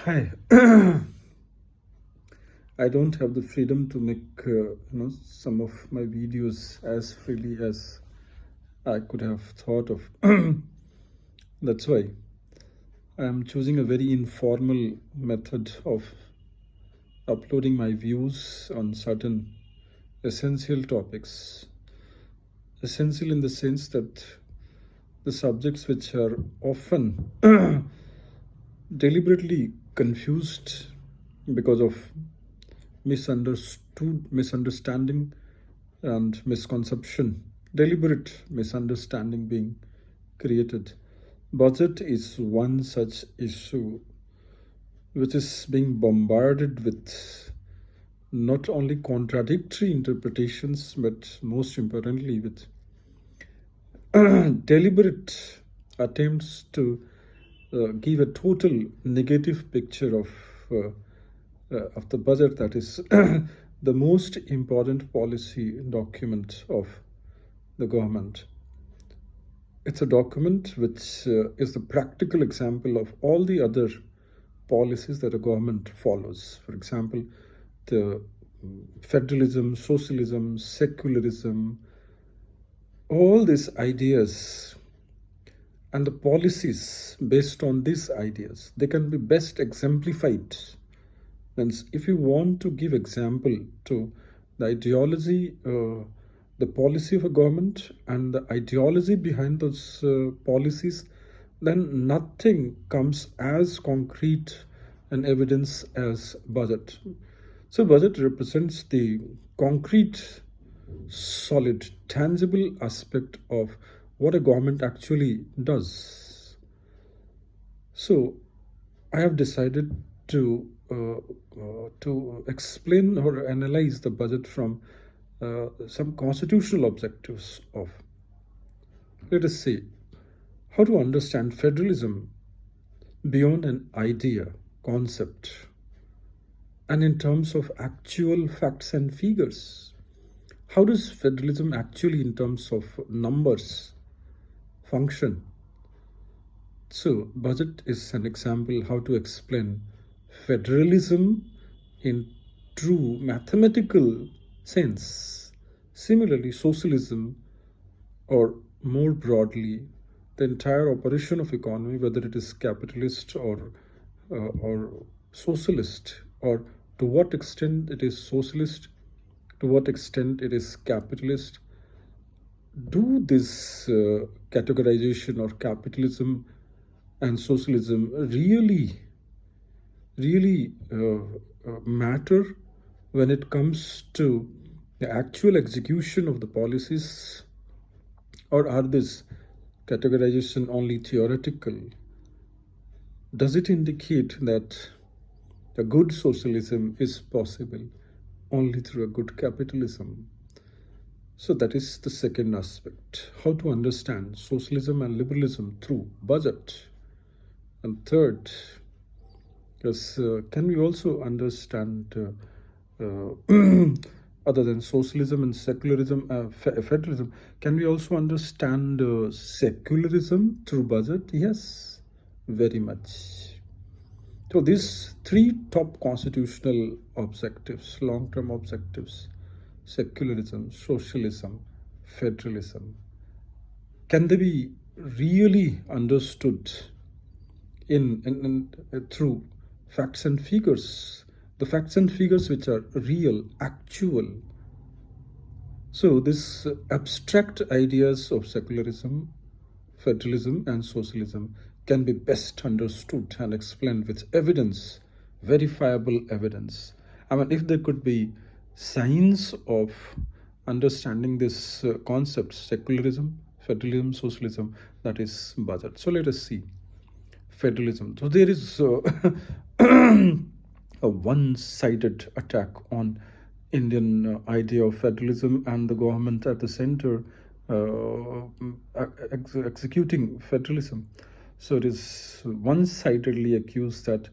Hi. I don't have the freedom to make some of my videos as freely as I could have thought of. That's why I am choosing a very informal method of uploading my views on certain essential topics. Essential in the sense that the subjects which are often deliberately confused because of misunderstanding and misconception, deliberate misunderstanding being created. Budget is one such issue which is being bombarded with not only contradictory interpretations but most importantly with deliberate attempts to give a total negative picture of the budget, that is the most important policy document of the government. It's a document which is the practical example of all the other policies that a government follows. For example, the federalism, socialism, secularism, all these ideas and the policies based on these ideas, they can be best exemplified. And if you want to give example to the ideology, the policy of a government and the ideology behind those policies, then nothing comes as concrete and evidence as budget. So budget represents the concrete, solid, tangible aspect of what a government actually does. So I have decided to explain or analyze the budget from some constitutional objectives of, let us say, how to understand federalism beyond an idea, concept, and in terms of actual facts and figures. How does federalism actually, in terms of numbers, function? So, budget is an example how to explain federalism in true mathematical sense. Similarly, socialism, or more broadly, the entire operation of economy, whether it is capitalist or socialist, or to what extent it is socialist, to what extent it is capitalist. Do this categorization or capitalism and socialism really matter when it comes to the actual execution of the policies, or are this categorization only theoretical? Does it indicate that a good socialism is possible only through a good capitalism? So that is the second aspect, how to understand socialism and liberalism through budget. And third, can we also understand other than socialism and secularism, federalism, can we also understand secularism through budget? Yes, very much. So these three top constitutional objectives, long-term objectives, secularism, socialism, federalism, can they be really understood in through facts and figures, the facts and figures which are real, actual? So these abstract ideas of secularism, federalism and socialism can be best understood and explained with evidence, verifiable evidence. I mean, if there could be signs of understanding this concepts, secularism, federalism, socialism, that is budget. So let us see federalism. So there is a one-sided attack on Indian idea of federalism and the government at the center executing federalism. So it is one-sidedly accused that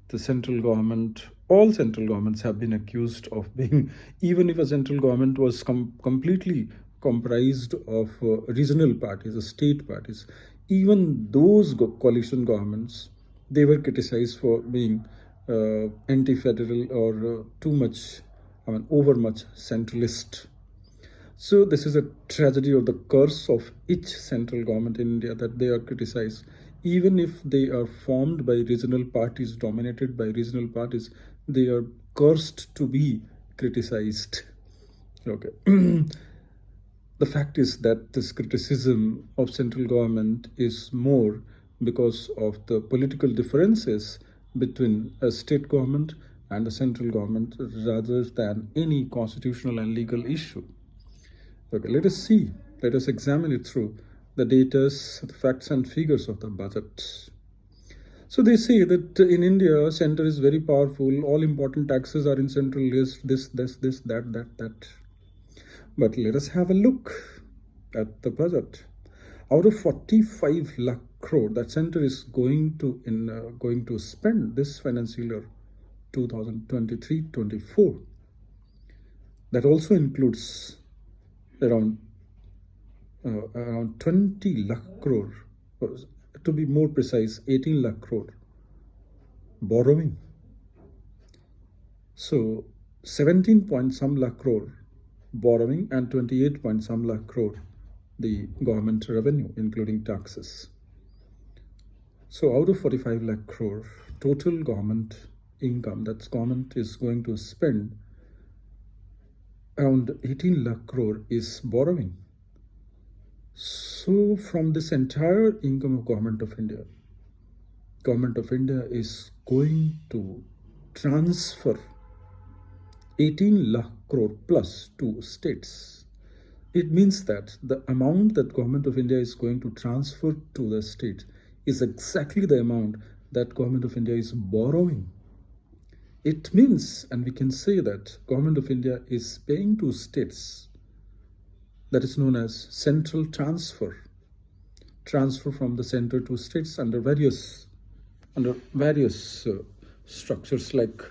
the central government, all central governments have been accused of being, even if a central government was completely comprised of regional parties, state parties, even those coalition governments, they were criticized for being anti-federal or too much, over much centralist. So this is a tragedy or the curse of each central government in India, that they are criticized. Even if they are formed by regional parties, dominated by regional parties, they are cursed to be criticized. Okay. The fact is that this criticism of central government is more because of the political differences between a state government and the central government rather than any constitutional and legal issue. Okay, let us see, let us examine it through the data, the facts and figures of the budget. So they say that in India, center is very powerful, all important taxes are in central list, this, that. But let us have a look at the budget. Out of 45 lakh crore that center is going to spend this financial year 2023-24, that also includes around 20 lakh crore, to be more precise, 18 lakh crore borrowing. So 17 point some lakh crore borrowing and 28 point some lakh crore the government revenue, including taxes. So out of 45 lakh crore total government income, that government is going to spend, around 18 lakh crore is borrowing. So from this entire income of Government of India is going to transfer 18 lakh crore plus to states. It means that the amount that Government of India is going to transfer to the state is exactly the amount that Government of India is borrowing. It means, and we can say that Government of India is paying to states, that is known as central transfer from the center to states under various structures, like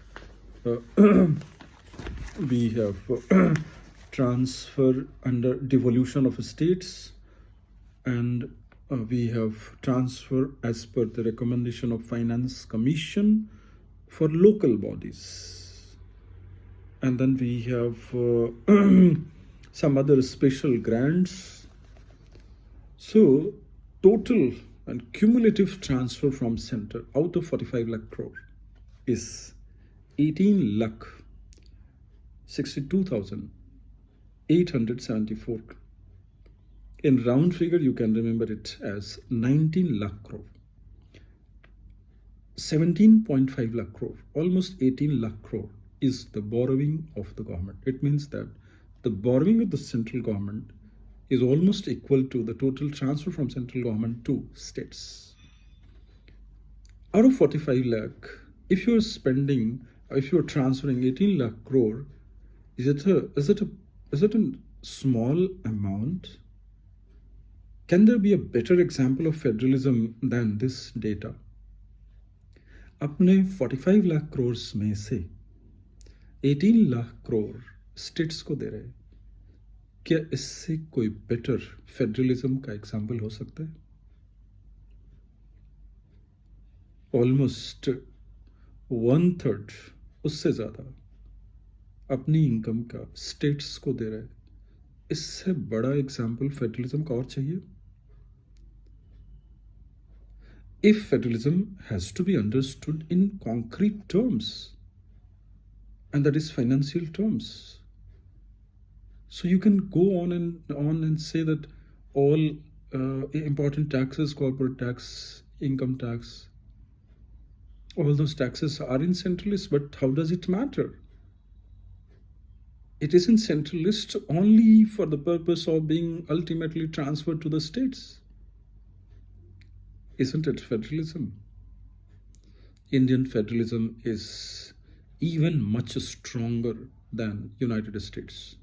we have transfer under devolution of states, and we have transfer as per the recommendation of Finance Commission for local bodies, and then we have some other special grants. So total and cumulative transfer from center out of 45 lakh crore is 18 lakh 62,874. In round figure, you can remember it as 19 lakh crore. 17.5 lakh crore, almost 18 lakh crore is the borrowing of the government. It means that the borrowing of the central government is almost equal to the total transfer from central government to states. Out of 45 lakh, if you are transferring 18 lakh crore, is it a small amount? Can there be a better example of federalism than this data? अपने 45 लाख करोड़ में से 18 lakh crore states को दे रहे, क्या इससे कोई better federalism का example हो सकता है? ऑलमोस्ट 1/3, उससे ज्यादा अपनी इनकम का स्टेट्स को दे रहे, इससे बड़ा एग्जाम्पल फेडरलिज्म का और चाहिए? If federalism has to be understood in concrete terms, and that is financial terms. So you can go on and say that all important taxes, corporate tax, income tax, all those taxes are in central list, but how does it matter? It is in central list only for the purpose of being ultimately transferred to the states. Isn't it federalism? Indian federalism is even much stronger than United States.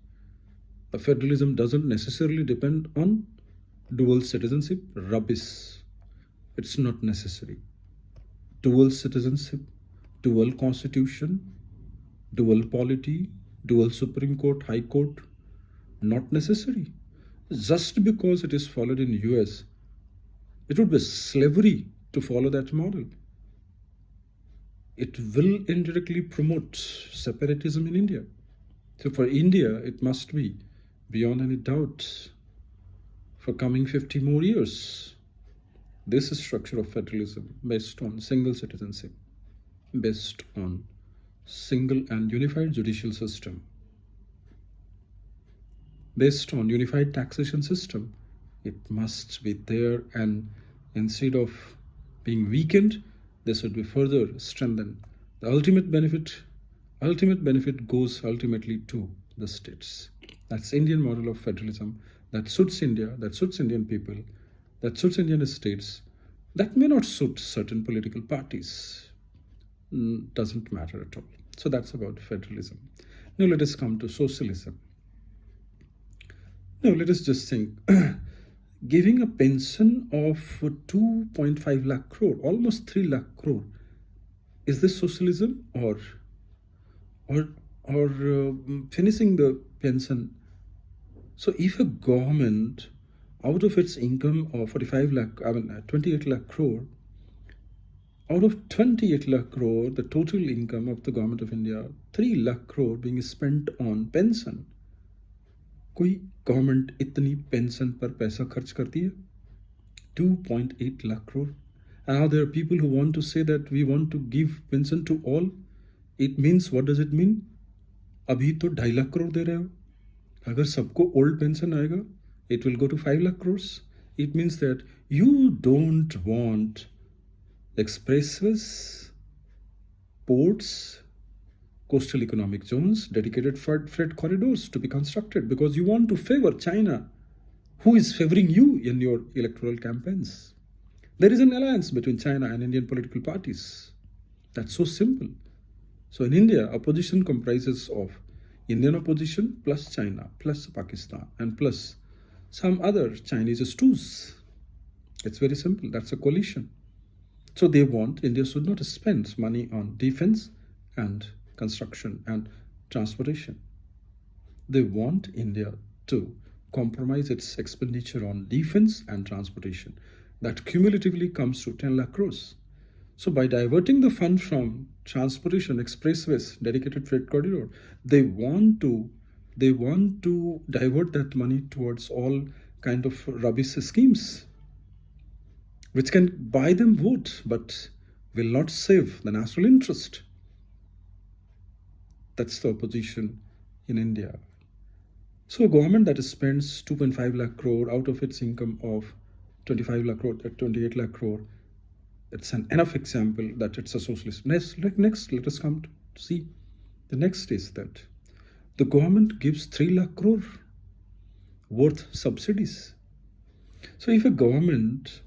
A federalism doesn't necessarily depend on dual citizenship. Rubbish. It's not necessary. Dual citizenship, dual constitution, dual polity, dual Supreme Court, High Court, not necessary. Just because it is followed in US, it would be slavery to follow that model. it will indirectly promote separatism in India. So for India, it must be, beyond any doubt, for coming 50 more years, this structure of federalism based on single citizenship, based on single and unified judicial system, based on unified taxation system, it must be there, and instead of being weakened, this would be further strengthened. The ultimate benefit goes ultimately to the states. That's Indian model of federalism that suits India, that suits Indian people, that suits Indian states. That may not suit certain political parties. Doesn't matter at all. So that's about federalism. Now let us come to socialism. Now let us just think. Giving a pension of 2.5 lakh crore, almost 3 lakh crore, is this socialism or finishing the pension? So if a government, out of its income of 28 lakh crore, out of 28 lakh crore, the total income of the government of India, 3 lakh crore being spent on pension. कोई government इतनी pension पर पैसा खर्च करती है? 2.8 lakh crore. And now there are people who want to say that we want to give pension to all. It means, what does it mean? अभी तो 2.5 lakh crore दे रहे हो. अगर सबको old pension आएगा, it will go to 5 lakh crores. It means that you don't want expressways, ports, coastal economic zones, dedicated freight corridors to be constructed because you want to favor China, who is favoring you in your electoral campaigns. There is an alliance between China and Indian political parties. That's so simple. So in India, opposition comprises of Indian opposition plus China plus Pakistan and plus some other Chinese stews. It's very simple. That's a coalition. So they want India should not spend money on defense and construction and transportation. They want India to compromise its expenditure on defense and transportation. That cumulatively comes to 10 lakh crores. So by diverting the fund from transportation, expressways, dedicated freight corridor, they want to divert that money towards all kind of rubbish schemes, which can buy them vote, but will not save the national interest. That's the opposition in India. So a government that spends 2.5 lakh crore out of its income of 25 lakh crore, 28 lakh crore, it's an enough example that it's a socialist. Next, let us come to see. The next is that the government gives 3 lakh crore worth subsidies. So if a government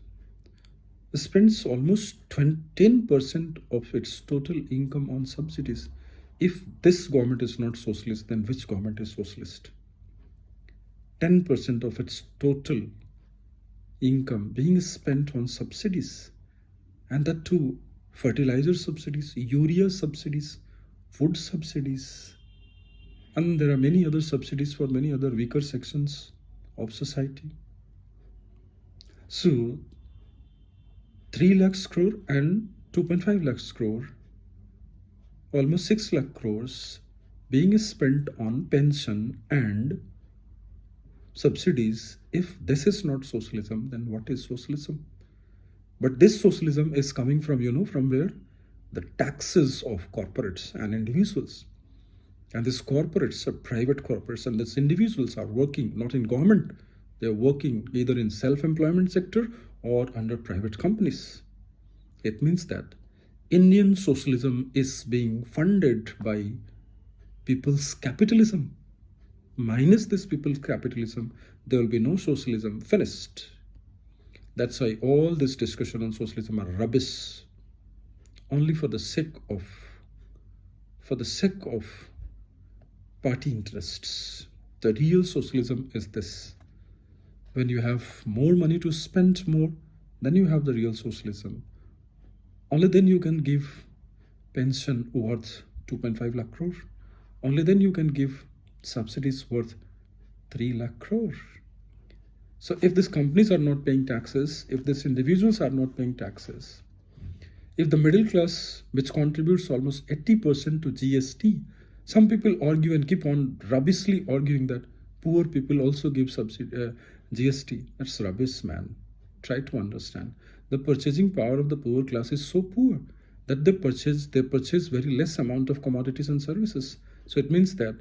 spends almost 10% of its total income on subsidies, if this government is not socialist, then which government is socialist? 10% of its total income being spent on subsidies, and that too fertilizer subsidies, urea subsidies, food subsidies, and there are many other subsidies for many other weaker sections of society. So 3 lakhs crore and 2.5 lakhs crore, almost 6 lakh crores being spent on pension and subsidies. If this is not socialism, then what is socialism? But this socialism is coming from, from where? The taxes of corporates and individuals. And these corporates are private corporates, and these individuals are working not in government. They are working either in self-employment sector or under private companies. It means that Indian socialism is being funded by people's capitalism. Minus this people's capitalism, there will be no socialism. Finished. That's why all this discussion on socialism are rubbish. Only for the sake of party interests. The real socialism is this. When you have more money to spend more, then you have the real socialism. Only then you can give pension worth 2.5 lakh crore. Only then you can give subsidies worth 3 lakh crore. So if these companies are not paying taxes, if these individuals are not paying taxes, If the middle class, which contributes almost 80% to GST, some people argue and keep on rubbishly arguing that poor people also give GST. That's rubbish, man. Try to understand. The purchasing power of the poor class is so poor that they purchase very less amount of commodities and services. So it means that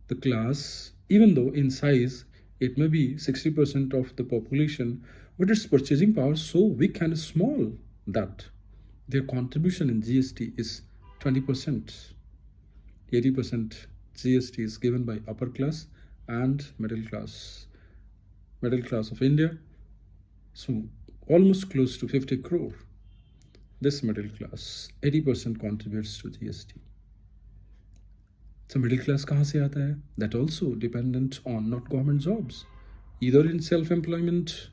the class, even though in size it may be 60% of the population, but its purchasing power is so weak and small that their contribution in GST is 20%. 80% GST is given by upper class and middle class of India. So almost close to 50 crore. This middle class, 80% contributes to GST. So middle class kahan se aata hai? That also dependent on not government jobs, either in self-employment,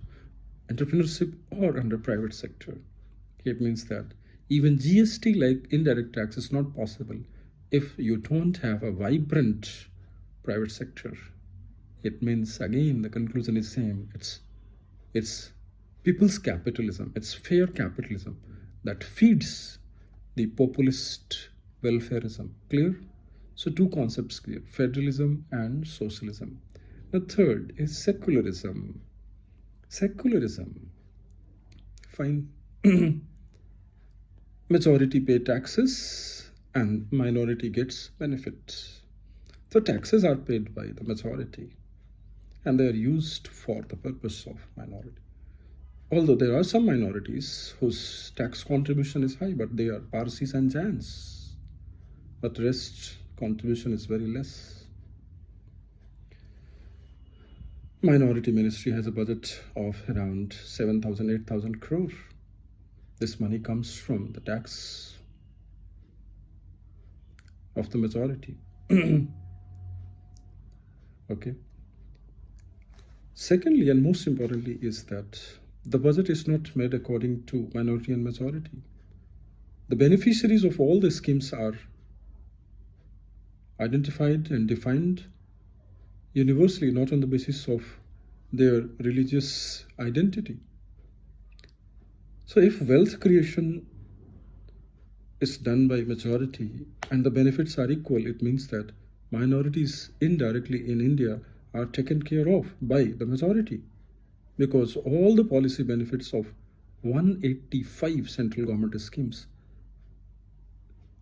entrepreneurship, or under private sector. It means that even GST, like indirect tax, is not possible if you don't have a vibrant private sector. It means, again, the conclusion is same. It's people's capitalism. It's fair capitalism that feeds the populist welfareism. Clear? So two concepts clear: federalism and socialism. The third is secularism. Secularism. Fine. Majority pay taxes and minority gets benefits. So taxes are paid by the majority and they are used for the purpose of minority. Although there are some minorities whose tax contribution is high, but they are Parsis and Jains. But the rest contribution is very less. Minority ministry has a budget of around 7,000, 8,000 crore. This money comes from the tax of the majority. Okay. Secondly, and most importantly, is that the budget is not made according to minority and majority. The beneficiaries of all the schemes are identified and defined universally, not on the basis of their religious identity. So if wealth creation is done by majority and the benefits are equal, it means that minorities indirectly in India are taken care of by the majority, because all the policy benefits of 185 central government schemes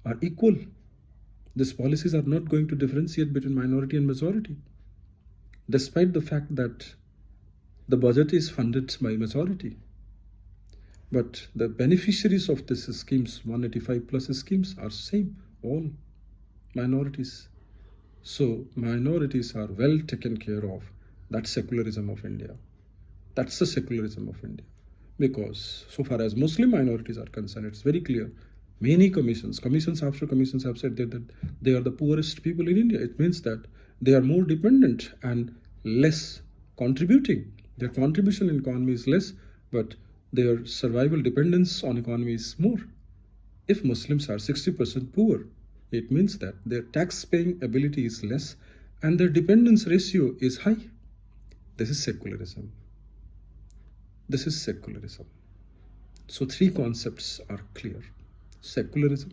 are equal. These policies are not going to differentiate between minority and majority, despite the fact that the budget is funded by majority. But the beneficiaries of these schemes, 185 plus schemes, are same, all minorities. So minorities are well taken care of. That's secularism of India. That's the secularism of India. Because so far as Muslim minorities are concerned, it's very clear. Many commissions after commissions have said that they are the poorest people in India. It means that they are more dependent and less contributing. Their contribution in economy is less, but their survival dependence on economy is more. If Muslims are 60% poor, it means that their tax-paying ability is less and their dependence ratio is high. This is secularism. This is secularism. So three concepts are clear: secularism,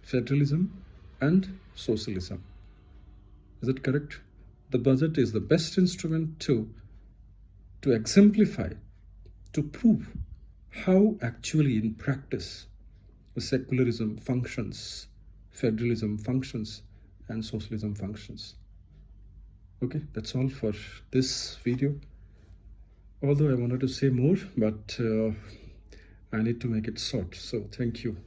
federalism, and socialism. Is it correct? The budget is the best instrument to exemplify, to prove how actually in practice secularism functions, federalism functions, and socialism functions. Okay, that's all for this video. Although I wanted to say more, but I need to make it short. So thank you.